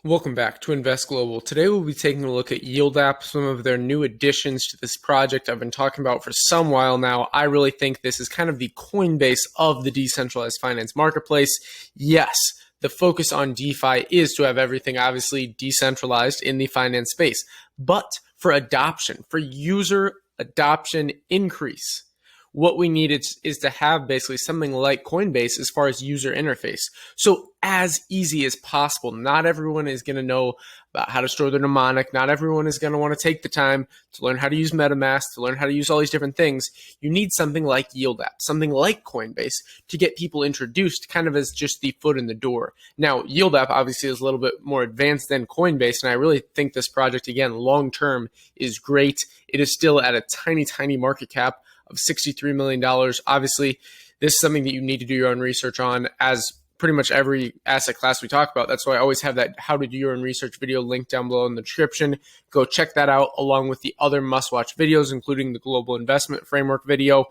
Welcome back to Invest Global. Today we'll be taking a look at YLD App, some of their new additions to this project I've been talking about for some while now. I really think this is kind of the Coinbase of the decentralized finance marketplace. Yes, the focus on DeFi is to have everything obviously decentralized in the finance space, but for adoption, for user adoption increase, what we need is to have basically something like Coinbase as far as user interface. So as easy as possible. Not everyone is going to know about how to store their mnemonic. Not everyone is going to want to take the time to learn how to use MetaMask, to learn how to use all these different things. You need something like YLD App, something like Coinbase to get people introduced kind of as just the foot in the door. Now, YLD App obviously is a little bit more advanced than Coinbase, and I really think this project, again, long-term is great. It is still at a tiny, tiny market cap of $63 million. Obviously, this is something that you need to do your own research on, as pretty much every asset class we talk about. That's why I always have that how to do your own research video linked down below in the description. Go check that out along with the other must-watch videos, including the global investment framework video.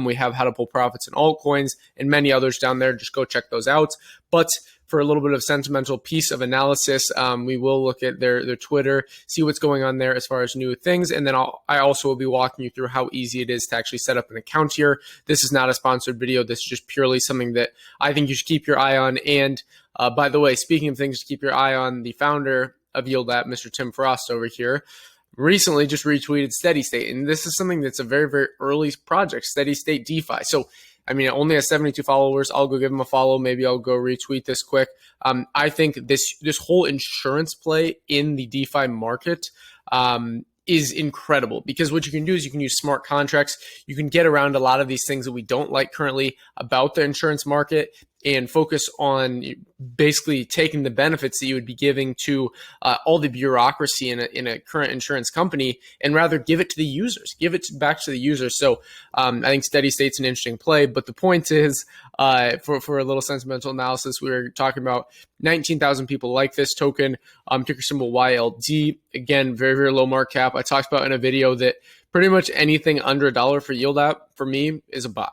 We have how to pull profits in altcoins and many others down there. Just go check those out. But for a little bit of sentimental piece of analysis, we will look at their Twitter, see what's going on there as far as new things. And then I also will be walking you through how easy it is to actually set up an account here. This is not a sponsored video. This is just purely something that I think you should keep your eye on. And by the way, speaking of things to keep your eye on, the founder of YLD App, Mr. Tim Frost over here, recently just retweeted Steady State. And this is something that's a very, very early project, Steady State DeFi. So I mean, it only has 72 followers. I'll go give him a follow. Maybe I'll go retweet this quick. I think this whole insurance play in the DeFi market is incredible, because what you can do is you can use smart contracts. You can get around a lot of these things that we don't like currently about the insurance market and focus on basically taking the benefits that you would be giving to all the bureaucracy in a current insurance company, and rather give it to the users, give it back to the users. So I think Steady State's an interesting play, but the point is, for a little sentimental analysis, we were talking about 19,000 people like this token, ticker symbol YLD. Again, very, very low market cap. I talked about in a video that pretty much anything under $1 for YLD App for me is a buy.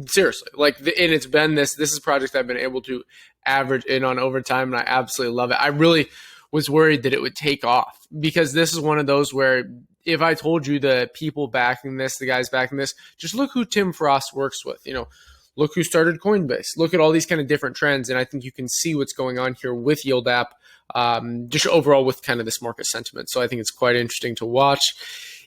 Seriously, and it's been this is a project I've been able to average in on over time, and I absolutely love it. I really was worried that it would take off, because this is one of those where if I told you the people backing this, the guys backing this, just look who Tim Frost works with, look who started Coinbase, look at all these kind of different trends. And I think you can see what's going on here with YLD App, just overall with kind of this market sentiment. So I think it's quite interesting to watch.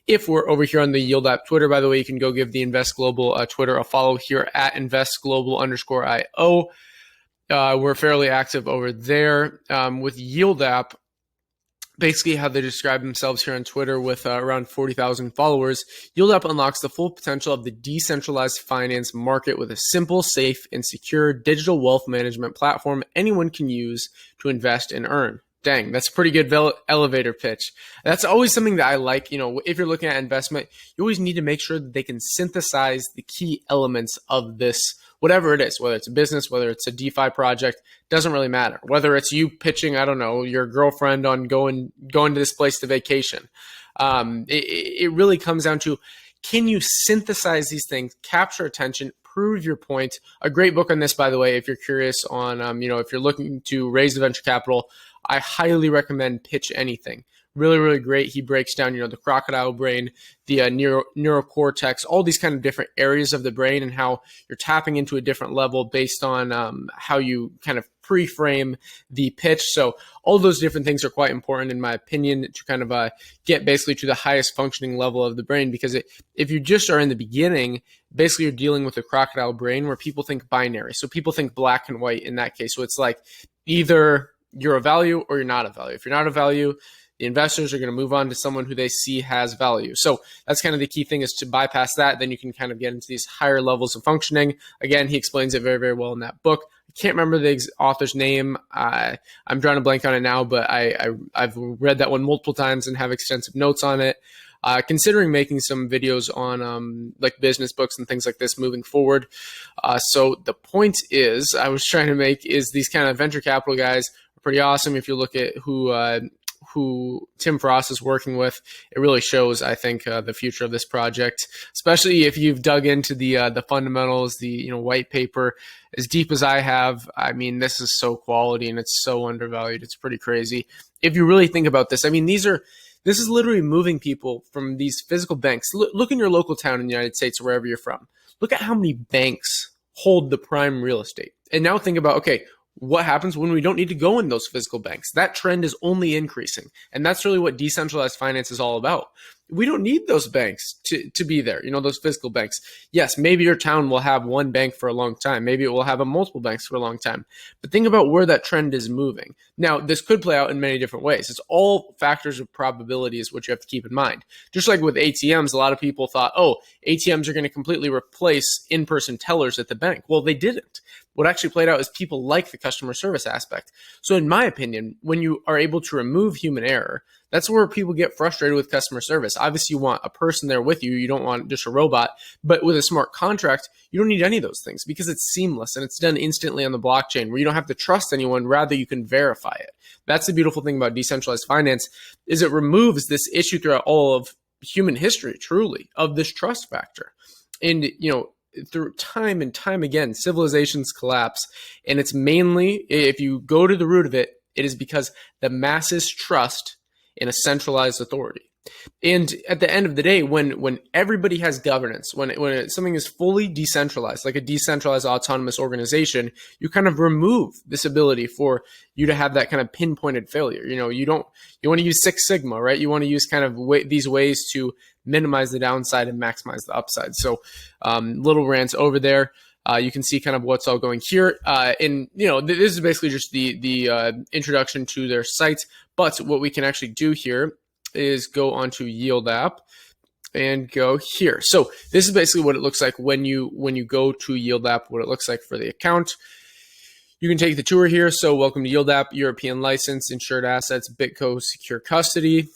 If we're over here on the YLD App Twitter, by the way, you can go give the Invest Global Twitter a follow here at InvestGlobal_IO. We're fairly active over there. With YLD App, basically how they describe themselves here on Twitter with around 40,000 followers, YLD App unlocks the full potential of the decentralized finance market with a simple, safe, and secure digital wealth management platform anyone can use to invest and earn. Dang, that's a pretty good elevator pitch. That's always something that I like. If you're looking at investment, you always need to make sure that they can synthesize the key elements of this, whatever it is, whether it's a business, whether it's a DeFi project, doesn't really matter. Whether it's you pitching, I don't know, your girlfriend on going to this place to vacation. It really comes down to, can you synthesize these things, capture attention, prove your point? A great book on this, by the way, if you're curious on, if you're looking to raise the venture capital, I highly recommend Pitch Anything. Really, really great. He breaks down, the crocodile brain, the neurocortex, all these kind of different areas of the brain, and how you're tapping into a different level based on how you kind of pre-frame the pitch. So all those different things are quite important, in my opinion, to kind of get basically to the highest functioning level of the brain. Because if you just are in the beginning, basically you're dealing with a crocodile brain where people think binary. So people think black and white in that case. So it's like either you're a value or you're not a value. If you're not a value, the investors are going to move on to someone who they see has value. So that's kind of the key thing, is to bypass that. Then you can kind of get into these higher levels of functioning. Again, he explains it very, very well in that book. I can't remember the author's name. I'm drawing a blank on it now, but I've read that one multiple times and have extensive notes on it. Considering making some videos on like business books and things like this moving forward. So the point is, I was trying to make is these kind of venture capital guys are pretty awesome. If you look at who who Tim Frost is working with, it really shows, I think, the future of this project, especially if you've dug into the fundamentals, the white paper as deep as I have. I mean, this is so quality and it's so undervalued. It's pretty crazy. If you really think about this, I mean, this is literally moving people from these physical banks. Look in your local town in the United States or wherever you're from. Look at how many banks hold the prime real estate. And now think about, okay, what happens when we don't need to go in those physical banks? That trend is only increasing. And that's really what decentralized finance is all about. We don't need those banks to be there, those physical banks. Yes, maybe your town will have one bank for a long time. Maybe it will have multiple banks for a long time. But think about where that trend is moving. Now, this could play out in many different ways. It's all factors of probability is what you have to keep in mind. Just like with ATMs, a lot of people thought, oh, ATMs are going to completely replace in-person tellers at the bank. Well, they didn't. What actually played out is people like the customer service aspect. So in my opinion, when you are able to remove human error, that's where people get frustrated with customer service. Obviously, you want a person there with you. You don't want just a robot. But with a smart contract, you don't need any of those things because it's seamless and it's done instantly on the blockchain where you don't have to trust anyone. Rather, you can verify it. That's the beautiful thing about decentralized finance is it removes this issue throughout all of human history, truly, of this trust factor. And, through time and time again, civilizations collapse. And it's mainly, if you go to the root of it, it is because the masses trust in a centralized authority. And at the end of the day, when everybody has governance, when something is fully decentralized, like a decentralized autonomous organization, you kind of remove this ability for you to have that kind of pinpointed failure. You want to use Six Sigma, right? You want to use kind of these ways to minimize the downside and maximize the upside. So little rants over there. You can see kind of what's all going here. And, this is basically just the introduction to their site. But what we can actually do here is go onto Yield App and go here. So this is basically what it looks like when you go to Yield App, what it looks like for the account. You can take the tour here. So welcome to Yield App, European license, insured assets, BitCo secure custody.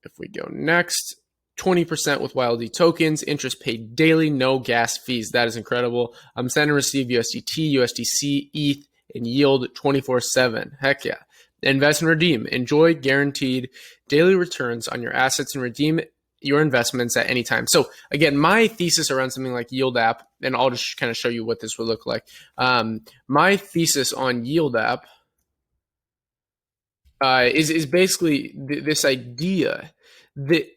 If we go next, 20% with YLD tokens, interest paid daily, no gas fees. That is incredible. Send and receive USDT, USDC, ETH, and yield 24/7. Heck yeah. Invest and redeem. Enjoy guaranteed daily returns on your assets and redeem your investments at any time. So again, my thesis around something like Yield App, and I'll just kind of show you what this would look like. My thesis on Yield App is basically this idea that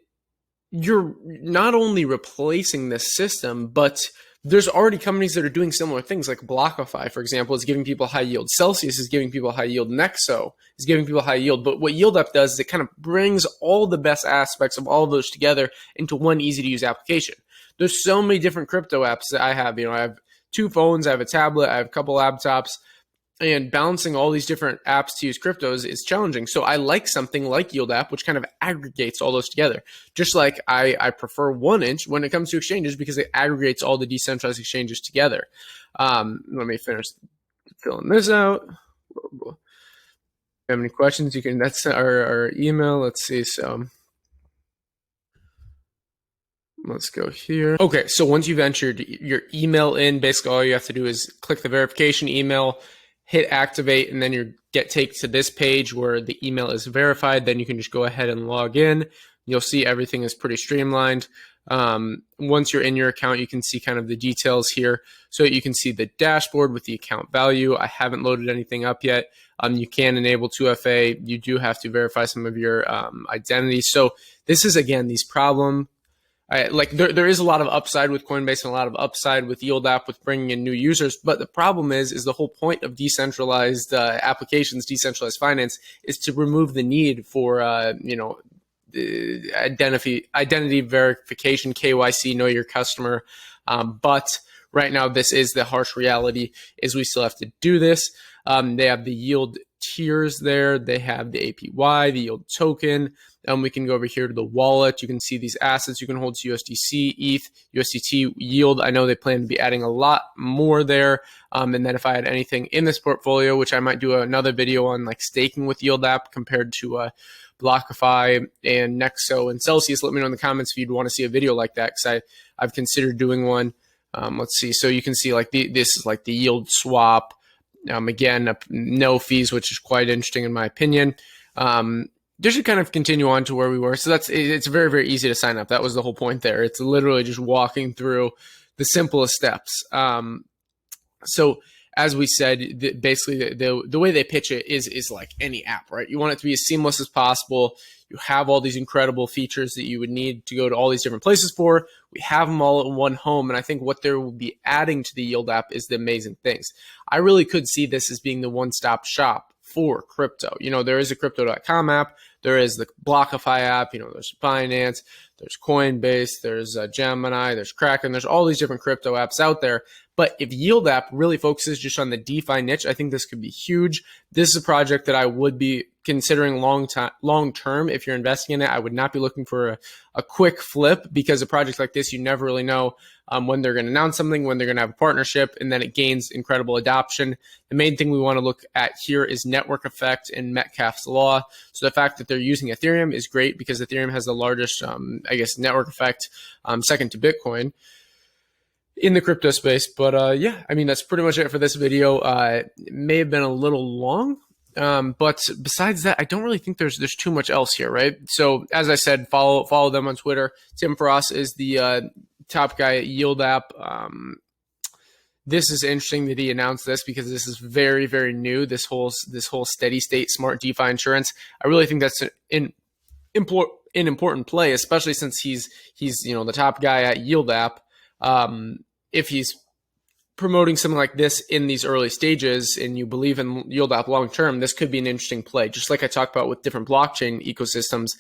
you're not only replacing this system, but there's already companies that are doing similar things, like BlockFi, for example, is giving people high yield. Celsius is giving people high yield. Nexo is giving people high yield. But what Yield App does is it kind of brings all the best aspects of all of those together into one easy-to-use application. There's so many different crypto apps that I have. I have 2 phones, I have a tablet, I have a couple laptops, and balancing all these different apps to use cryptos is challenging. So I like something like Yield App, which kind of aggregates all those together. Just like I prefer 1inch when it comes to exchanges because it aggregates all the decentralized exchanges together. Let me finish filling this out. If you have any questions, you can, that's our email. Let's see. So let's go here. Okay. So once you've entered your email in, basically all you have to do is click the verification email, hit activate, and then you get taken to this page where the email is verified. Then you can just go ahead and log in. You'll see everything is pretty streamlined. Once you're in your account, you can see kind of the details here. So you can see the dashboard with the account value. I haven't loaded anything up yet. You can enable 2FA. You do have to verify some of your identity. So this is, again, these problem. There is a lot of upside with Coinbase and a lot of upside with Yield App with bringing in new users. But the problem is the whole point of decentralized applications, decentralized finance, is to remove the need for, identity verification, KYC, know your customer. But right now, this is the harsh reality is we still have to do this. They have the yield tiers there. They have the APY, the yield token. We can go over here to the wallet. You can see these assets you can hold to USDC, ETH, USDT, yield. I know they plan to be adding a lot more there. And then if I had anything in this portfolio, which I might do another video on, like staking with Yield App compared to BlockFi and Nexo and Celsius, let me know in the comments if you'd want to see a video like that, because I've considered doing one. Let's see. So you can see like this is like the yield swap. Again, no fees, which is quite interesting in my opinion. just to kind of continue on to where we were. So it's very, very easy to sign up. That was the whole point there. It's literally just walking through the simplest steps. So as we said, basically the way they pitch it is like any app, right? You want it to be as seamless as possible. You have all these incredible features that you would need to go to all these different places for. We have them all in one home. And I think what they will be adding to the Yield app is the amazing things. I really could see this as being the one-stop shop for crypto. There is a crypto.com app. There is the Blockify app. There's Binance, there's Coinbase, there's Gemini, there's Kraken. There's all these different crypto apps out there. But if Yield app really focuses just on the DeFi niche, I think this could be huge. This is a project that I would be considering long term. If you're investing in it, I would not be looking for a quick flip, because a project like this, you never really know when they're going to announce something, when they're going to have a partnership, and then it gains incredible adoption. The main thing we want to look at here is network effect and Metcalfe's law. So the fact that they're using Ethereum is great, because Ethereum has the largest, network effect, second to Bitcoin in the crypto space. But yeah, that's pretty much it for this video. It may have been a little long, but besides that, I don't really think there's too much else here, right? So as I said, follow them on Twitter. Tim Frost is the top guy at Yield app. This is interesting that he announced this, because this is very, very new. This whole steady state smart DeFi insurance. I really think that's an important play, especially since he's the top guy at Yield app. If he's promoting something like this in these early stages and you believe in Yield app long term, this could be an interesting play. Just like I talked about with different blockchain ecosystems,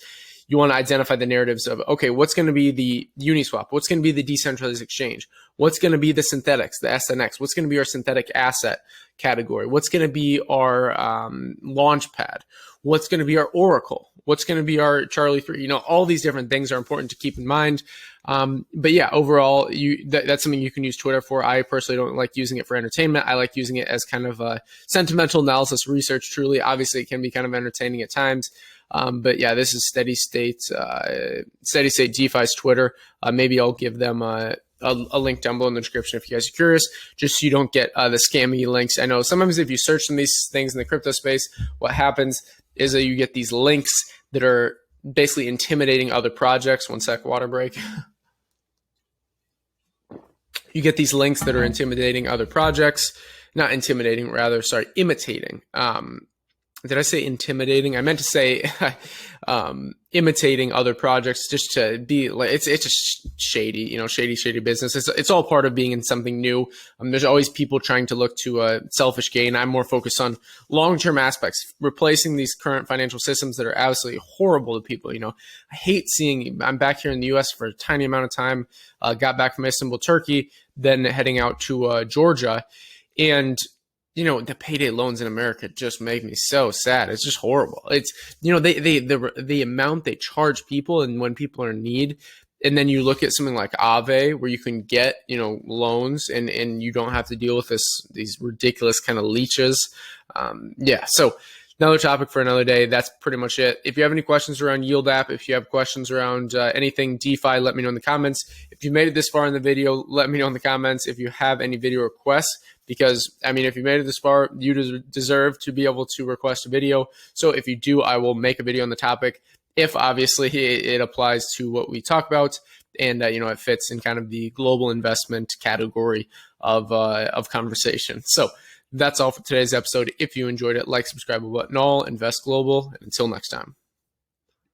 you want to identify the narratives of, okay, what's going to be the Uniswap? What's going to be the decentralized exchange? What's going to be the synthetics, the SNX? What's going to be our synthetic asset category? What's going to be our Launchpad? What's going to be our Oracle? What's going to be our Charlie 3? All these different things are important to keep in mind. But yeah, overall, that's something you can use Twitter for. I personally don't like using it for entertainment. I like using it as kind of a sentimental analysis research. Truly, obviously, it can be kind of entertaining at times. But yeah, this is Steady State DeFi's Twitter. Maybe I'll give them a link down below in the description if you guys are curious, just so you don't get the scammy links. I know sometimes if you search some of these things in the crypto space, what happens is that you get these links that are basically intimidating other projects. One sec, water break. You get these links that are intimidating other projects. Not intimidating, rather, sorry, imitating. Did I say intimidating? I meant to say imitating other projects, just to be like, it's just shady, shady business. It's all part of being in something new. There's always people trying to look to selfish gain. I'm more focused on long-term aspects, replacing these current financial systems that are absolutely horrible to people. I hate seeing, I'm back here in the US for a tiny amount of time, got back from Istanbul, Turkey, then heading out to Georgia. And the payday loans in America just make me so sad. It's just horrible. It's, the amount they charge people, and when people are in need, and then you look at something like Aave, where you can get, loans and you don't have to deal with these ridiculous kind of leeches. Yeah. So another topic for another day. That's pretty much it. If you have any questions around Yield app, if you have questions around anything DeFi, let me know in the comments. If you made it this far in the video, let me know in the comments. If you have any video requests, because if you made it this far, you deserve to be able to request a video. So if you do, I will make a video on the topic, if obviously it applies to what we talk about, and it fits in kind of the global investment category of conversation. So that's all for today's episode. If you enjoyed it, like, subscribe, button all, invest global, and until next time.